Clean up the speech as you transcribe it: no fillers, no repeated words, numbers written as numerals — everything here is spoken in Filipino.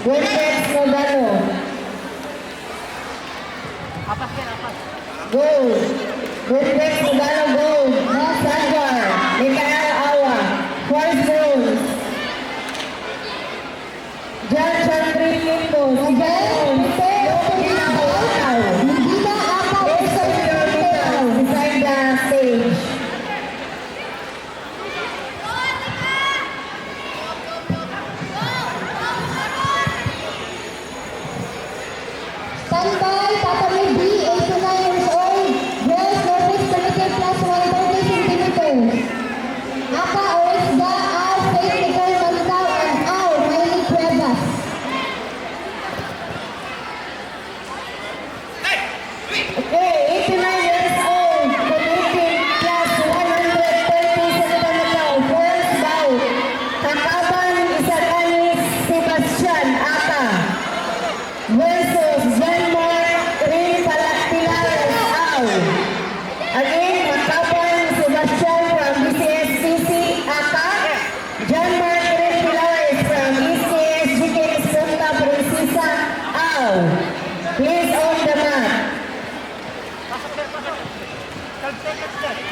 Wintex Nogano. Goal. Wintex Nogano goal. Sandbar. Mikael Awa. First goal. John Chandri Limbo. John Medina Apa. Beside the stage. Standby, Papa May B, 8 to 9 years old, girls Nordic Committee plus 130 centimeters. Apa Orisda, Al, Faith Nicole Manitaw, and Al, Miley Cuevas. Okay, 89 years old, committing plus 130 centimeters. First bout. Kakaban Isaganis Sebastian Ata versus Janmar Rin Pilares Au. Again, Kakaban Sebastian from BCSCC Ata. Janmar Rin Pilares from ECSGK Santa Princesa Au. Please on the mat. Pasok, sir, pasok. 12 seconds, sir.